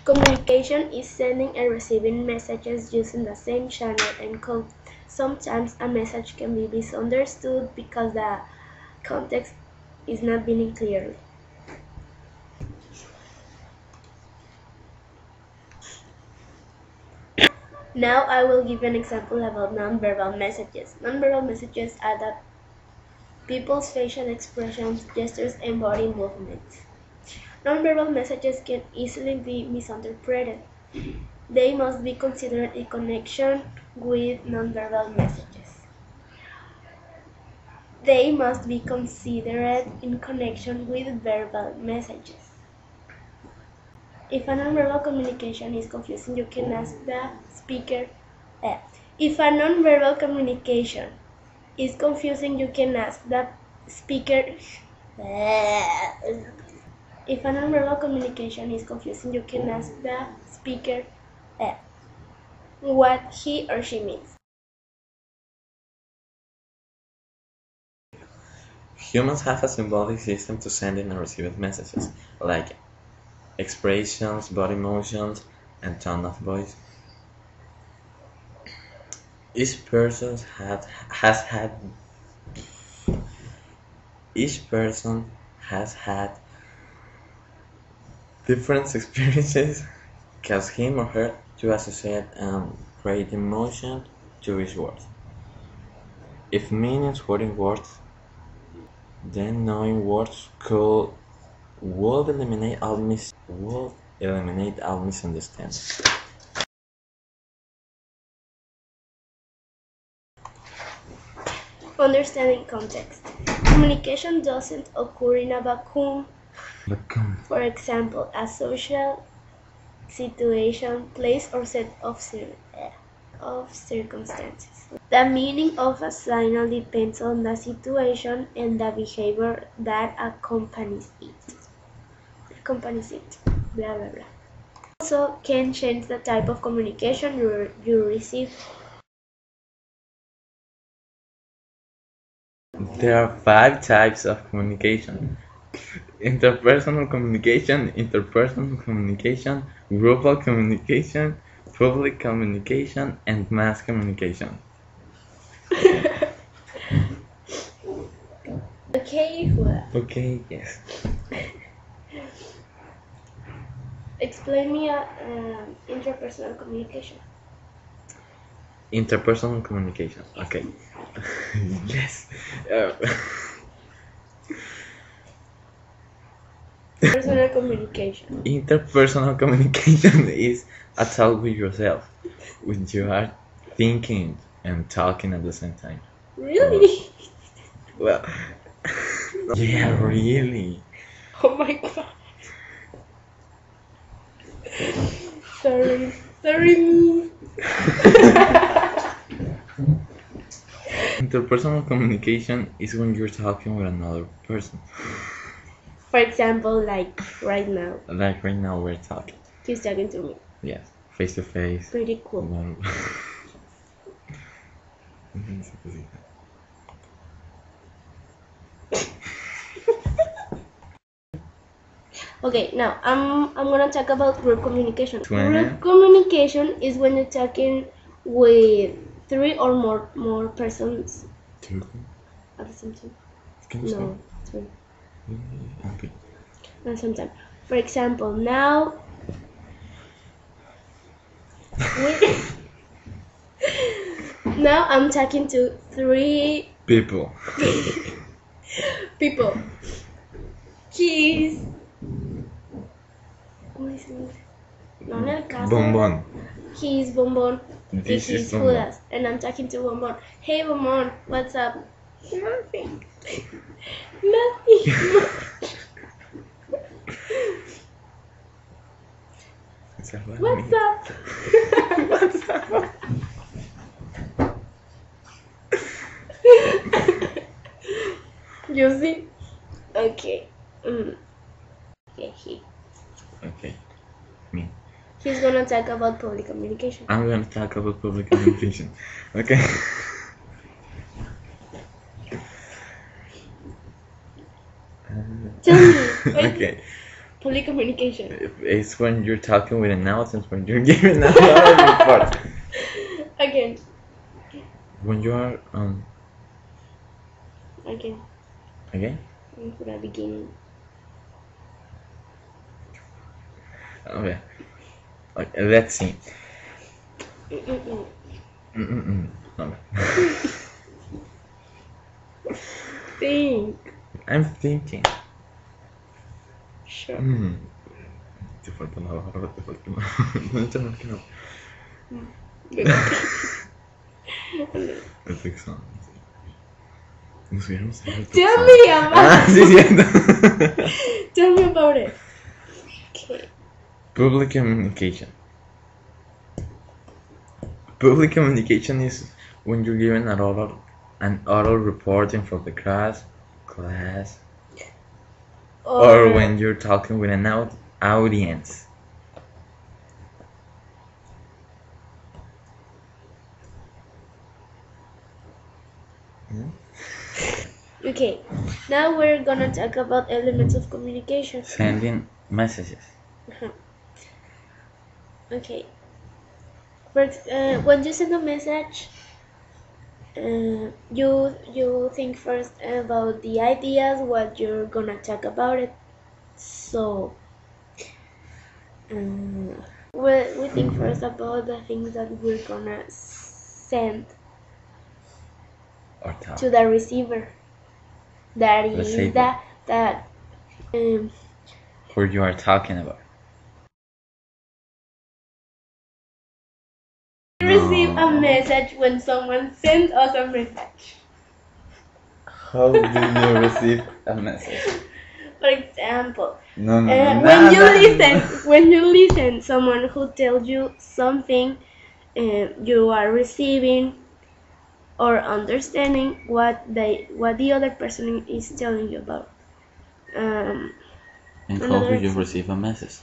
Communication is sending and receiving messages using the same channel and code. Sometimes a message can be misunderstood because the context is not being clearly. Now I will give you an example about nonverbal messages. Nonverbal messages are the people's facial expressions, gestures, and body movements. Nonverbal messages can easily be misinterpreted. They must be considered in connection with nonverbal messages. They must be considered in connection with verbal messages. If a nonverbal communication is confusing, you can ask the speaker. If a nonverbal communication is confusing, you can ask the speaker. If a nonverbal communication is confusing, you can ask the speaker what he or she means. Humans have a symbolic system to sending and receiving messages, like expressions, body motions, and tone of voice. Each person has had different experiences cause him or her to associate and create emotion to each word. If meanings were in words, then knowing words would eliminate all misunderstandings. Understanding context. Communication doesn't occur in a vacuum. For example, a social situation, place, or set of circumstances. The meaning of a signal depends on the situation and the behavior that accompanies it. Blah blah blah. Also can change the type of communication you receive. There are 5 types of communication: interpersonal communication, global communication, public communication, and mass communication. Okay, Okay, yes. Explain me interpersonal communication. Interpersonal communication. Okay. Yes. Personal communication. Interpersonal communication is a talk with yourself, when you are thinking and talking at the same time. Really? Well, yeah, really. Oh my god. Sorry. Interpersonal communication is when you're talking with another person. For example, like right now. Like right now we're talking. He's talking to me. Yes, face to face. Pretty cool. Okay, now I'm gonna talk about group communication. Group communication is when you're talking with 3 or more persons. 2 At the same time. No, 3. Okay. At the same time. For example, now now I'm talking to 3 people. Cheese. ¿Cómo dicen? No, en el caso. Bonbon. He's Bonbon. This is Bonbon. Judas, and I'm talking to Bonbon. Hey Bonbon, what's up? Nothing. What's up? What's up? You see? Okay. Okay, he. Okay. Me. He's gonna talk about public communication. I'm gonna talk about public communication. Okay. Tell me. Okay. Public communication. It's when you're talking with an audience, when you're giving a oral report. Again. When you are Again. again? For the beginning. Okay. Okay, let's see. Okay. Think. I'm thinking. Sure. Te falta una barra, te falta una. No, no, no. El examen. Nos hubiéramos hecho el Tell examen. me about Ah, sí, cierto. Tell me about it. Okay. Public communication. Public communication is when you're giving an oral reporting for the class, or when you're talking with an audience. Okay, now we're gonna talk about elements of communication. Sending messages. Okay. When you send a message, you think first about the ideas, what you're gonna talk about it. So, we think first about the things that we're gonna send Or talk. to the receiver. That Let's is say that who you are talking about. we receive a message when someone sends us a message. How do you receive a message? For example, No. when you listen, someone who tells you something, you are receiving or understanding what the other person is telling you about. And how do you receive a message?